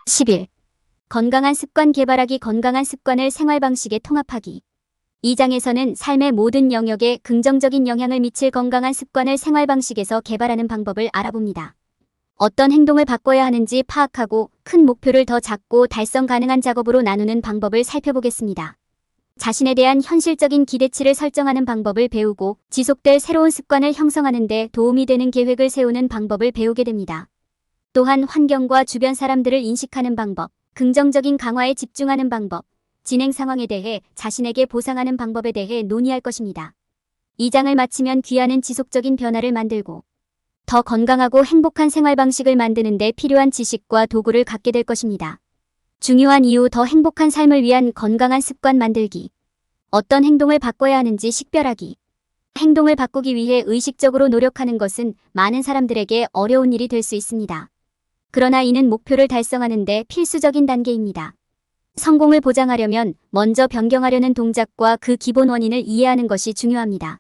10일. 건강한 습관 개발하기. 건강한 습관을 생활 방식에 통합하기. 이 장에서는 삶의 모든 영역에 긍정적인 영향을 미칠 건강한 습관을 생활 방식에서 개발하는 방법을 알아봅니다. 어떤 행동을 바꿔야 하는지 파악하고 큰 목표를 더 작고 달성 가능한 작업으로 나누는 방법을 살펴보겠습니다. 자신에 대한 현실적인 기대치를 설정하는 방법을 배우고 지속될 새로운 습관을 형성하는 데 도움이 되는 계획을 세우는 방법을 배우게 됩니다. 또한 환경과 주변 사람들을 인식하는 방법, 긍정적인 강화에 집중하는 방법, 진행 상황에 대해 자신에게 보상하는 방법에 대해 논의할 것입니다. 이 장을 마치면 귀하는 지속적인 변화를 만들고 더 건강하고 행복한 생활 방식을 만드는 데 필요한 지식과 도구를 갖게 될 것입니다. 중요한 이유. 더 행복한 삶을 위한 건강한 습관 만들기. 어떤 행동을 바꿔야 하는지 식별하기. 행동을 바꾸기 위해 의식적으로 노력하는 것은 많은 사람들에게 어려운 일이 될 수 있습니다. 그러나 이는 목표를 달성하는 데 필수적인 단계입니다. 성공을 보장하려면 먼저 변경하려는 동작과 그 기본 원인을 이해하는 것이 중요합니다.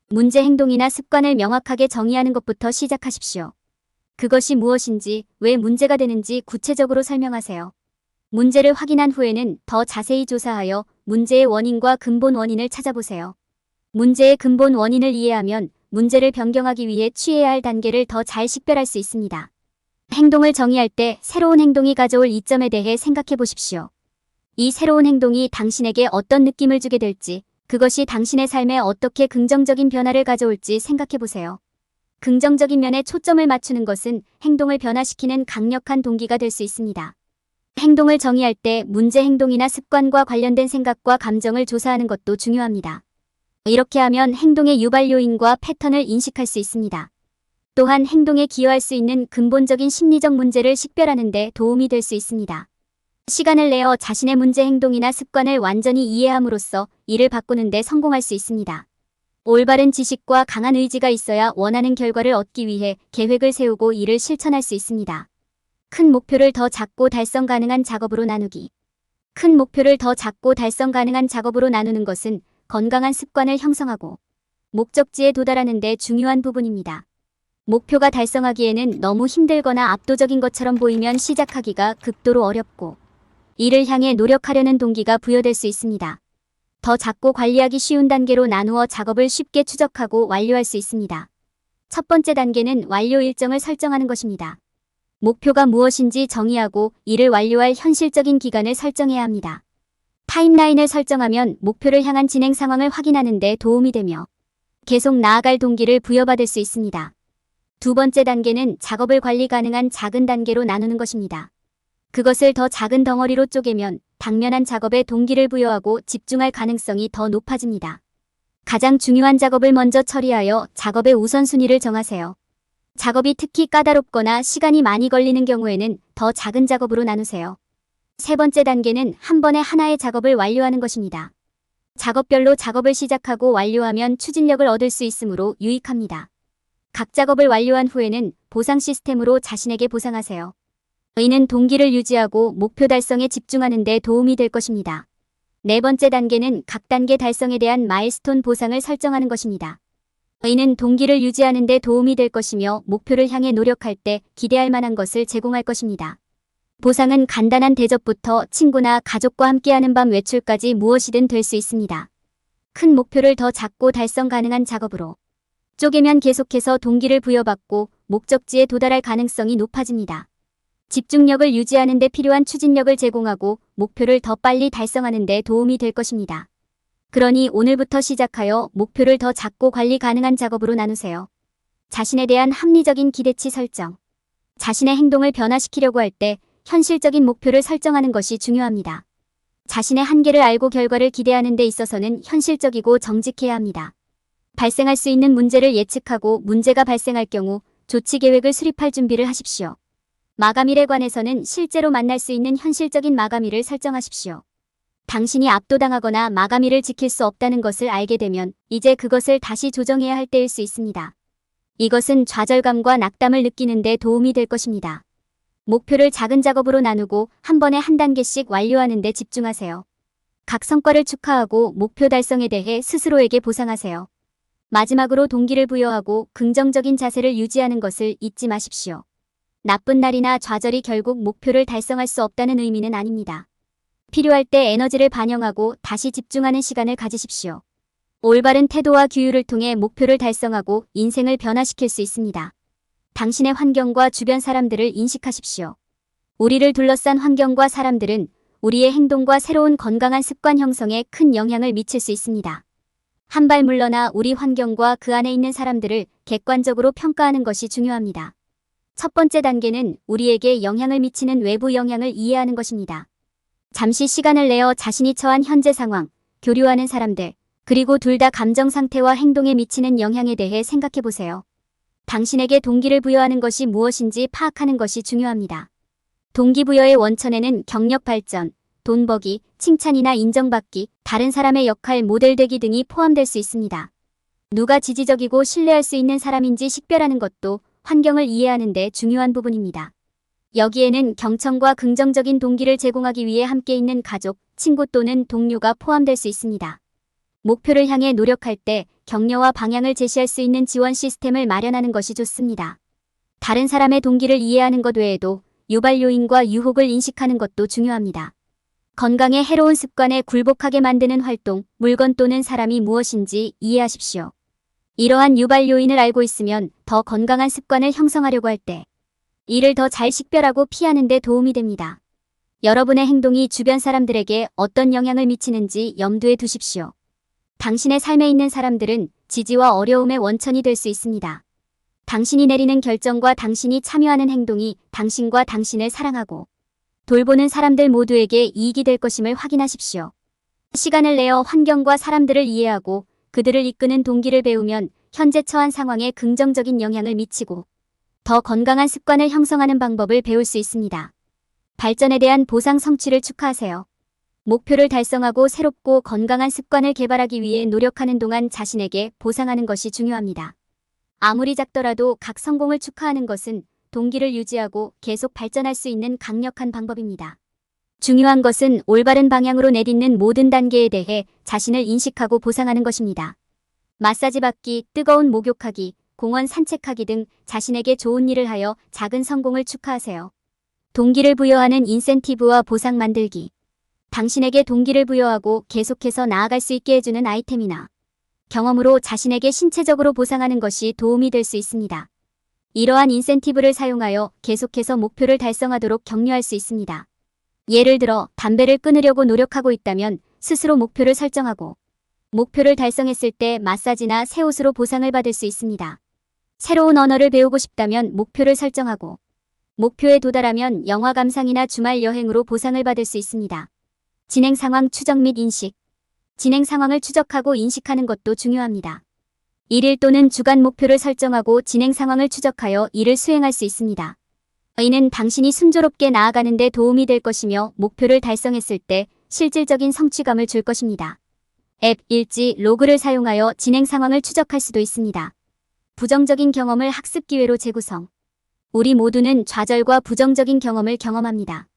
문제 행동이나 습관을 명확하게 정의하는 것부터 시작하십시오. 그것이 무엇인지, 왜 문제가 되는지 구체적으로 설명하세요. 문제를 확인한 후에는 더 자세히 조사하여 문제의 원인과 근본 원인을 찾아보세요. 문제의 근본 원인을 이해하면 문제를 변경하기 위해 취해야 할 단계를 더 잘 식별할 수 있습니다. 행동을 정의할 때 새로운 행동이 가져올 이점에 대해 생각해 보십시오. 이 새로운 행동이 당신에게 어떤 느낌을 주게 될지, 그것이 당신의 삶에 어떻게 긍정적인 변화를 가져올지 생각해 보세요. 긍정적인 면에 초점을 맞추는 것은 행동을 변화시키는 강력한 동기가 될 수 있습니다. 행동을 정의할 때 문제 행동이나 습관과 관련된 생각과 감정을 조사하는 것도 중요합니다. 이렇게 하면 행동의 유발 요인과 패턴을 인식할 수 있습니다. 또한 행동에 기여할 수 있는 근본적인 심리적 문제를 식별하는 데 도움이 될 수 있습니다. 시간을 내어 자신의 문제 행동이나 습관을 완전히 이해함으로써 이를 바꾸는 데 성공할 수 있습니다. 올바른 지식과 강한 의지가 있어야 원하는 결과를 얻기 위해 계획을 세우고 이를 실천할 수 있습니다. 큰 목표를 더 작고 달성 가능한 작업으로 나누기. 큰 목표를 더 작고 달성 가능한 작업으로 나누는 것은 건강한 습관을 형성하고 목적지에 도달하는 데 중요한 부분입니다. 목표가 달성하기에는 너무 힘들거나 압도적인 것처럼 보이면 시작하기가 극도로 어렵고 이를 향해 노력하려는 동기가 부여될 수 있습니다. 더 작고 관리하기 쉬운 단계로 나누어 작업을 쉽게 추적하고 완료할 수 있습니다. 첫 번째 단계는 완료 일정을 설정하는 것입니다. 목표가 무엇인지 정의하고 이를 완료할 현실적인 기간을 설정해야 합니다. 타임라인을 설정하면 목표를 향한 진행 상황을 확인하는 데 도움이 되며 계속 나아갈 동기를 부여받을 수 있습니다. 두 번째 단계는 작업을 관리 가능한 작은 단계로 나누는 것입니다. 그것을 더 작은 덩어리로 쪼개면 당면한 작업에 동기를 부여하고 집중할 가능성이 더 높아집니다. 가장 중요한 작업을 먼저 처리하여 작업의 우선순위를 정하세요. 작업이 특히 까다롭거나 시간이 많이 걸리는 경우에는 더 작은 작업으로 나누세요. 세 번째 단계는 한 번에 하나의 작업을 완료하는 것입니다. 작업별로 작업을 시작하고 완료하면 추진력을 얻을 수 있으므로 유익합니다. 각 작업을 완료한 후에는 보상 시스템으로 자신에게 보상하세요. 이는 동기를 유지하고 목표 달성에 집중하는 데 도움이 될 것입니다. 네 번째 단계는 각 단계 달성에 대한 마일스톤 보상을 설정하는 것입니다. 이는 동기를 유지하는 데 도움이 될 것이며 목표를 향해 노력할 때 기대할 만한 것을 제공할 것입니다. 보상은 간단한 대접부터 친구나 가족과 함께하는 밤 외출까지 무엇이든 될 수 있습니다. 큰 목표를 더 작고 달성 가능한 작업으로 쪼개면 계속해서 동기를 부여받고 목적지에 도달할 가능성이 높아집니다. 집중력을 유지하는 데 필요한 추진력을 제공하고 목표를 더 빨리 달성하는 데 도움이 될 것입니다. 그러니 오늘부터 시작하여 목표를 더 작고 관리 가능한 작업으로 나누세요. 자신에 대한 합리적인 기대치 설정. 자신의 행동을 변화시키려고 할 때 현실적인 목표를 설정하는 것이 중요합니다. 자신의 한계를 알고 결과를 기대하는 데 있어서는 현실적이고 정직해야 합니다. 발생할 수 있는 문제를 예측하고 문제가 발생할 경우 조치 계획을 수립할 준비를 하십시오. 마감일에 관해서는 실제로 만날 수 있는 현실적인 마감일을 설정하십시오. 당신이 압도당하거나 마감일을 지킬 수 없다는 것을 알게 되면 이제 그것을 다시 조정해야 할 때일 수 있습니다. 이것은 좌절감과 낙담을 느끼는 데 도움이 될 것입니다. 목표를 작은 작업으로 나누고 한 번에 한 단계씩 완료하는 데 집중하세요. 각 성과를 축하하고 목표 달성에 대해 스스로에게 보상하세요. 마지막으로 동기를 부여하고 긍정적인 자세를 유지하는 것을 잊지 마십시오. 나쁜 날이나 좌절이 결국 목표를 달성할 수 없다는 의미는 아닙니다. 필요할 때 에너지를 반영하고 다시 집중하는 시간을 가지십시오. 올바른 태도와 규율을 통해 목표를 달성하고 인생을 변화시킬 수 있습니다. 당신의 환경과 주변 사람들을 인식하십시오. 우리를 둘러싼 환경과 사람들은 우리의 행동과 새로운 건강한 습관 형성에 큰 영향을 미칠 수 있습니다. 한 발 물러나 우리 환경과 그 안에 있는 사람들을 객관적으로 평가하는 것이 중요합니다. 첫 번째 단계는 우리에게 영향을 미치는 외부 영향을 이해하는 것입니다. 잠시 시간을 내어 자신이 처한 현재 상황, 교류하는 사람들, 그리고 둘 다 감정 상태와 행동에 미치는 영향에 대해 생각해 보세요. 당신에게 동기를 부여하는 것이 무엇인지 파악하는 것이 중요합니다. 동기부여의 원천에는 경력 발전, 돈 버기, 칭찬이나 인정받기, 다른 사람의 역할 모델되기 등이 포함될 수 있습니다. 누가 지지적이고 신뢰할 수 있는 사람인지 식별하는 것도 환경을 이해하는 데 중요한 부분입니다. 여기에는 경청과 긍정적인 동기를 제공하기 위해 함께 있는 가족, 친구 또는 동료가 포함될 수 있습니다. 목표를 향해 노력할 때 격려와 방향을 제시할 수 있는 지원 시스템을 마련하는 것이 좋습니다. 다른 사람의 동기를 이해하는 것 외에도 유발 요인과 유혹을 인식하는 것도 중요합니다. 건강에 해로운 습관에 굴복하게 만드는 활동, 물건 또는 사람이 무엇인지 이해하십시오. 이러한 유발 요인을 알고 있으면 더 건강한 습관을 형성하려고 할 때 이를 더 잘 식별하고 피하는 데 도움이 됩니다. 여러분의 행동이 주변 사람들에게 어떤 영향을 미치는지 염두에 두십시오. 당신의 삶에 있는 사람들은 지지와 어려움의 원천이 될 수 있습니다. 당신이 내리는 결정과 당신이 참여하는 행동이 당신과 당신을 사랑하고 돌보는 사람들 모두에게 이익이 될 것임을 확인하십시오. 시간을 내어 환경과 사람들을 이해하고 그들을 이끄는 동기를 배우면 현재 처한 상황에 긍정적인 영향을 미치고 더 건강한 습관을 형성하는 방법을 배울 수 있습니다. 발전에 대한 보상 성취를 축하하세요. 목표를 달성하고 새롭고 건강한 습관을 개발하기 위해 노력하는 동안 자신에게 보상하는 것이 중요합니다. 아무리 작더라도 각 성공을 축하하는 것은 동기를 유지하고 계속 발전할 수 있는 강력한 방법입니다. 중요한 것은 올바른 방향으로 내딛는 모든 단계에 대해 자신을 인식하고 보상하는 것입니다. 마사지 받기, 뜨거운 목욕하기, 공원 산책하기 등 자신에게 좋은 일을 하여 작은 성공을 축하하세요. 동기를 부여하는 인센티브와 보상 만들기. 당신에게 동기를 부여하고 계속해서 나아갈 수 있게 해주는 아이템이나 경험으로 자신에게 신체적으로 보상하는 것이 도움이 될 수 있습니다. 이러한 인센티브를 사용하여 계속해서 목표를 달성하도록 격려할 수 있습니다. 예를 들어 담배를 끊으려고 노력하고 있다면 스스로 목표를 설정하고 목표를 달성했을 때 마사지나 새 옷으로 보상을 받을 수 있습니다. 새로운 언어를 배우고 싶다면 목표를 설정하고 목표에 도달하면 영화 감상이나 주말 여행으로 보상을 받을 수 있습니다. 진행 상황 추적 및 인식. 진행 상황을 추적하고 인식하는 것도 중요합니다. 일일 또는 주간 목표를 설정하고 진행 상황을 추적하여 이를 수행할 수 있습니다. 이는 당신이 순조롭게 나아가는 데 도움이 될 것이며 목표를 달성했을 때 실질적인 성취감을 줄 것입니다. 앱, 일지, 로그를 사용하여 진행 상황을 추적할 수도 있습니다. 부정적인 경험을 학습 기회로 재구성. 우리 모두는 좌절과 부정적인 경험을 경험합니다.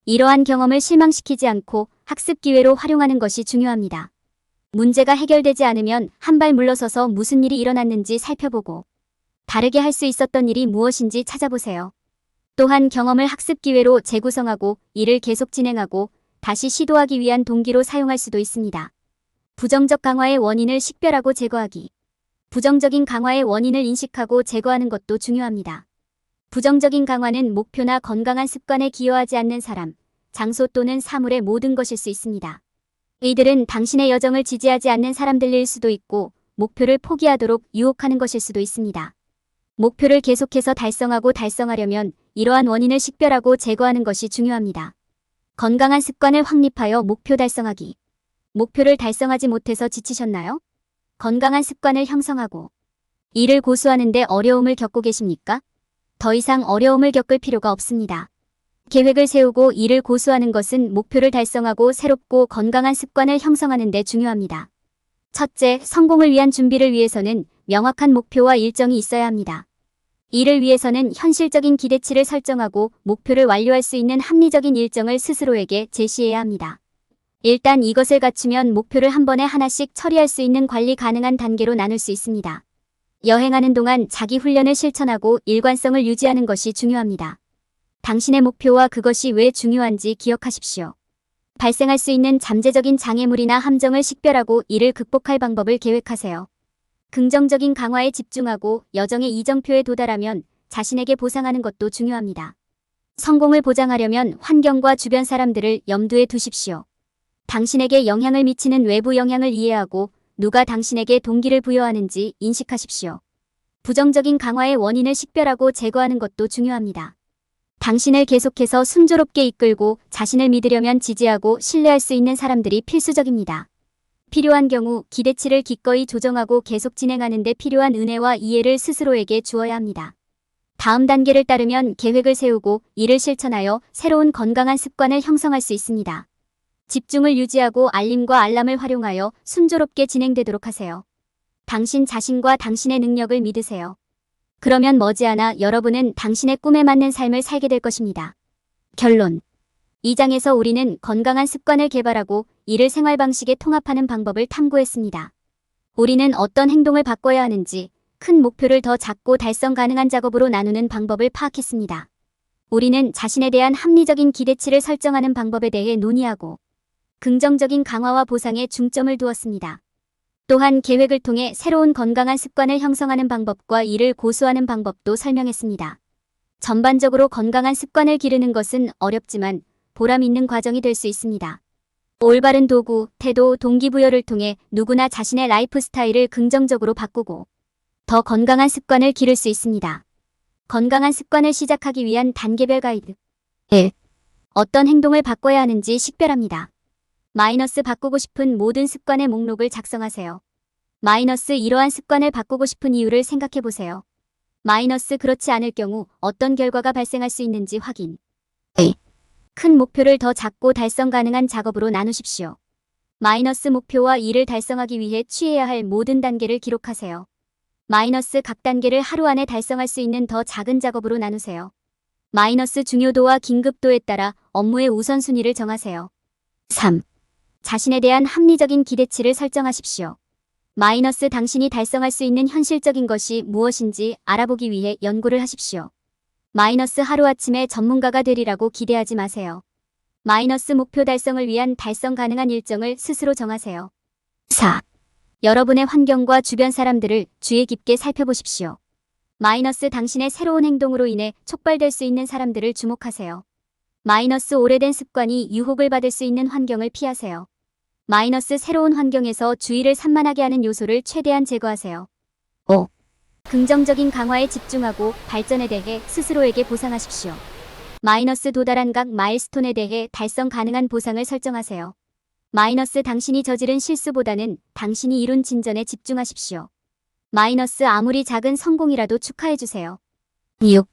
이러한 경험을 실망시키지 않고 학습 기회로 활용하는 것이 중요합니다. 문제가 해결되지 않으면 한 발 물러서서 무슨 일이 일어났는지 살펴보고 다르게 할 수 있었던 일이 무엇인지 찾아보세요. 또한 경험을 학습 기회로 재구성하고 이를 계속 진행하고 다시 시도하기 위한 동기로 사용할 수도 있습니다. 부정적 강화의 원인을 식별하고 제거하기. 부정적인 강화의 원인을 인식하고 제거하는 것도 중요합니다. 부정적인 강화는 목표나 건강한 습관에 기여하지 않는 사람, 장소 또는 사물의 모든 것일 수 있습니다. 이들은 당신의 여정을 지지하지 않는 사람들일 수도 있고 목표를 포기하도록 유혹하는 것일 수도 있습니다. 목표를 계속해서 달성하려면 이러한 원인을 식별하고 제거하는 것이 중요합니다. 건강한 습관을 확립하여 목표 달성하기. 목표를 달성하지 못해서 지치셨나요? 건강한 습관을 형성하고 이를 고수하는 데 어려움을 겪고 계십니까? 더 이상 어려움을 겪을 필요가 없습니다. 계획을 세우고 이를 고수하는 것은 목표를 달성하고 새롭고 건강한 습관을 형성하는 데 중요합니다. 첫째, 성공을 위한 준비를 위해서는 명확한 목표와 일정이 있어야 합니다. 이를 위해서는 현실적인 기대치를 설정하고 목표를 완료할 수 있는 합리적인 일정을 스스로에게 제시해야 합니다. 일단 이것을 갖추면 목표를 한 번에 하나씩 처리할 수 있는 관리 가능한 단계로 나눌 수 있습니다. 여행하는 동안 자기 훈련을 실천하고 일관성을 유지하는 것이 중요합니다. 당신의 목표와 그것이 왜 중요한지 기억하십시오. 발생할 수 있는 잠재적인 장애물이나 함정을 식별하고 이를 극복할 방법을 계획하세요. 긍정적인 강화에 집중하고 여정의 이정표에 도달하면 자신에게 보상하는 것도 중요합니다. 성공을 보장하려면 환경과 주변 사람들을 염두에 두십시오. 당신에게 영향을 미치는 외부 영향을 이해하고 누가 당신에게 동기를 부여하는지 인식하십시오. 부정적인 강화의 원인을 식별하고 제거하는 것도 중요합니다. 당신을 계속해서 순조롭게 이끌고 자신을 믿으려면 지지하고 신뢰할 수 있는 사람들이 필수적입니다. 필요한 경우 기대치를 기꺼이 조정하고 계속 진행하는 데 필요한 은혜와 이해를 스스로에게 주어야 합니다. 다음 단계를 따르면 계획을 세우고 이를 실천하여 새로운 건강한 습관을 형성할 수 있습니다. 집중을 유지하고 알림과 알람을 활용하여 순조롭게 진행되도록 하세요. 당신 자신과 당신의 능력을 믿으세요. 그러면 머지않아 여러분은 당신의 꿈에 맞는 삶을 살게 될 것입니다. 결론. 이 장에서 우리는 건강한 습관을 개발하고 이를 생활 방식에 통합하는 방법을 탐구했습니다. 우리는 어떤 행동을 바꿔야 하는지, 큰 목표를 더 작고 달성 가능한 작업으로 나누는 방법을 파악했습니다. 우리는 자신에 대한 합리적인 기대치를 설정하는 방법에 대해 논의하고 긍정적인 강화와 보상에 중점을 두었습니다. 또한 계획을 통해 새로운 건강한 습관을 형성하는 방법과 이를 고수하는 방법도 설명했습니다. 전반적으로 건강한 습관을 기르는 것은 어렵지만 보람 있는 과정이 될 수 있습니다. 올바른 도구, 태도, 동기부여를 통해 누구나 자신의 라이프 스타일을 긍정적으로 바꾸고 더 건강한 습관을 기를 수 있습니다. 건강한 습관을 시작하기 위한 단계별 가이드. 1. 어떤 행동을 바꿔야 하는지 식별합니다. 바꾸고 싶은 모든 습관의 목록을 작성하세요. 이러한 습관을 바꾸고 싶은 이유를 생각해보세요. 그렇지 않을 경우 어떤 결과가 발생할 수 있는지 확인. 2. 큰 목표를 더 작고 달성 가능한 작업으로 나누십시오. 목표와 이를 달성하기 위해 취해야 할 모든 단계를 기록하세요. 각 단계를 하루 안에 달성할 수 있는 더 작은 작업으로 나누세요. 중요도와 긴급도에 따라 업무의 우선순위를 정하세요. 3. 자신에 대한 합리적인 기대치를 설정하십시오. 당신이 달성할 수 있는 현실적인 것이 무엇인지 알아보기 위해 연구를 하십시오. 하루아침에 전문가가 되리라고 기대하지 마세요. 목표 달성을 위한 달성 가능한 일정을 스스로 정하세요. 4. 여러분의 환경과 주변 사람들을 주의 깊게 살펴보십시오. 당신의 새로운 행동으로 인해 촉발될 수 있는 사람들을 주목하세요. 오래된 습관이 유혹을 받을 수 있는 환경을 피하세요. 새로운 환경에서 주의를 산만하게 하는 요소를 최대한 제거하세요. 5. 긍정적인 강화에 집중하고 발전에 대해 스스로에게 보상하십시오. 도달한 각 마일스톤에 대해 달성 가능한 보상을 설정하세요. 당신이 저지른 실수보다는 당신이 이룬 진전에 집중하십시오. 아무리 작은 성공이라도 축하해주세요. 6.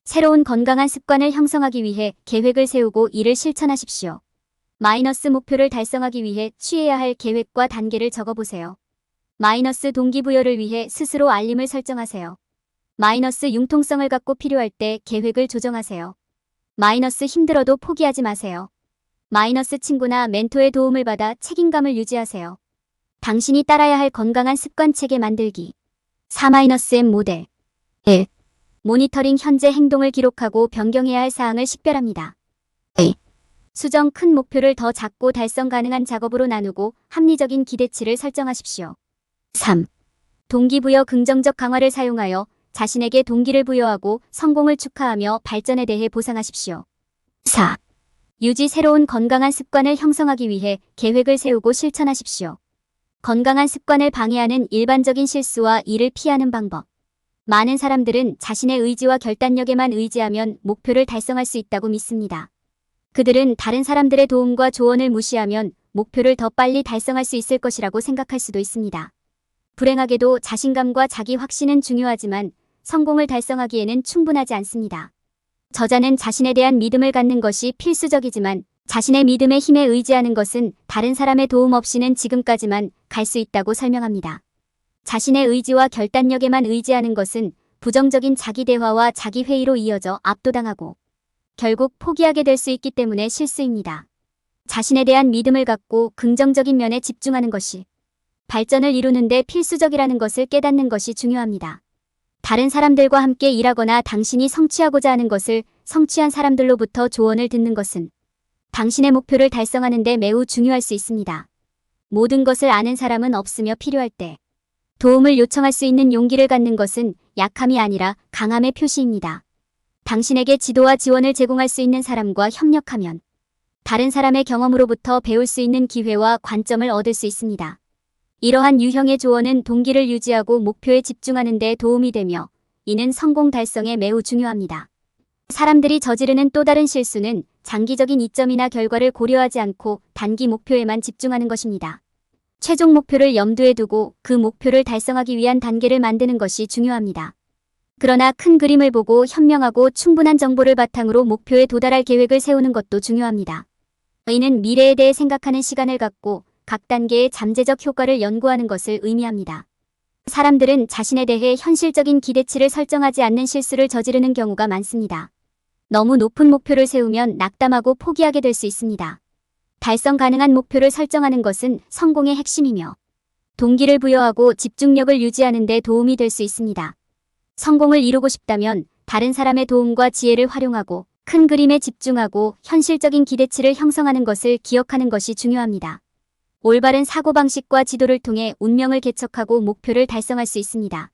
새로운 건강한 습관을 형성하기 위해 계획을 세우고 이를 실천하십시오. 목표를 달성하기 위해 취해야 할 계획과 단계를 적어보세요. 동기부여를 위해 스스로 알림을 설정하세요. 융통성을 갖고 필요할 때 계획을 조정하세요. 힘들어도 포기하지 마세요. 친구나 멘토의 도움을 받아 책임감을 유지하세요. 당신이 따라야 할 건강한 습관 체계 만들기. 4-M 모델. 1. 모니터링 현재 행동을 기록하고 변경해야 할 사항을 식별합니다. 2. 수정 큰 목표를 더 작고 달성 가능한 작업으로 나누고 합리적인 기대치를 설정하십시오. 3. 동기부여 긍정적 강화를 사용하여 자신에게 동기를 부여하고 성공을 축하하며 발전에 대해 보상하십시오. 4. 유지 새로운 건강한 습관을 형성하기 위해 계획을 세우고 실천하십시오. 건강한 습관을 방해하는 일반적인 실수와 이를 피하는 방법. 많은 사람들은 자신의 의지와 결단력에만 의지하면 목표를 달성할 수 있다고 믿습니다. 그들은 다른 사람들의 도움과 조언을 무시하면 목표를 더 빨리 달성할 수 있을 것이라고 생각할 수도 있습니다. 불행하게도 자신감과 자기 확신은 중요하지만 성공을 달성하기에는 충분하지 않습니다. 저자는 자신에 대한 믿음을 갖는 것이 필수적이지만 자신의 믿음의 힘에 의지하는 것은 다른 사람의 도움 없이는 지금까지만 갈 수 있다고 설명합니다. 자신의 의지와 결단력에만 의지하는 것은 부정적인 자기 대화와 자기 회의로 이어져 압도당하고 결국 포기하게 될 수 있기 때문에 실수입니다. 자신에 대한 믿음을 갖고 긍정적인 면에 집중하는 것이 발전을 이루는데 필수적이라는 것을 깨닫는 것이 중요합니다. 다른 사람들과 함께 일하거나 당신이 성취하고자 하는 것을 성취한 사람들로부터 조언을 듣는 것은 당신의 목표를 달성하는 데 매우 중요할 수 있습니다. 모든 것을 아는 사람은 없으며 필요할 때 도움을 요청할 수 있는 용기를 갖는 것은 약함이 아니라 강함의 표시입니다. 당신에게 지도와 지원을 제공할 수 있는 사람과 협력하면 다른 사람의 경험으로부터 배울 수 있는 기회와 관점을 얻을 수 있습니다. 이러한 유형의 조언은 동기를 유지하고 목표에 집중하는 데 도움이 되며 이는 성공 달성에 매우 중요합니다. 사람들이 저지르는 또 다른 실수는 장기적인 이점이나 결과를 고려하지 않고 단기 목표에만 집중하는 것입니다. 최종 목표를 염두에 두고 그 목표를 달성하기 위한 단계를 만드는 것이 중요합니다. 그러나 큰 그림을 보고 현명하고 충분한 정보를 바탕으로 목표에 도달할 계획을 세우는 것도 중요합니다. 이는 미래에 대해 생각하는 시간을 갖고 각 단계의 잠재적 효과를 연구하는 것을 의미합니다. 사람들은 자신에 대해 현실적인 기대치를 설정하지 않는 실수를 저지르는 경우가 많습니다. 너무 높은 목표를 세우면 낙담하고 포기하게 될 수 있습니다. 달성 가능한 목표를 설정하는 것은 성공의 핵심이며 동기를 부여하고 집중력을 유지하는 데 도움이 될 수 있습니다. 성공을 이루고 싶다면 다른 사람의 도움과 지혜를 활용하고 큰 그림에 집중하고 현실적인 기대치를 형성하는 것을 기억하는 것이 중요합니다. 올바른 사고방식과 지도를 통해 운명을 개척하고 목표를 달성할 수 있습니다.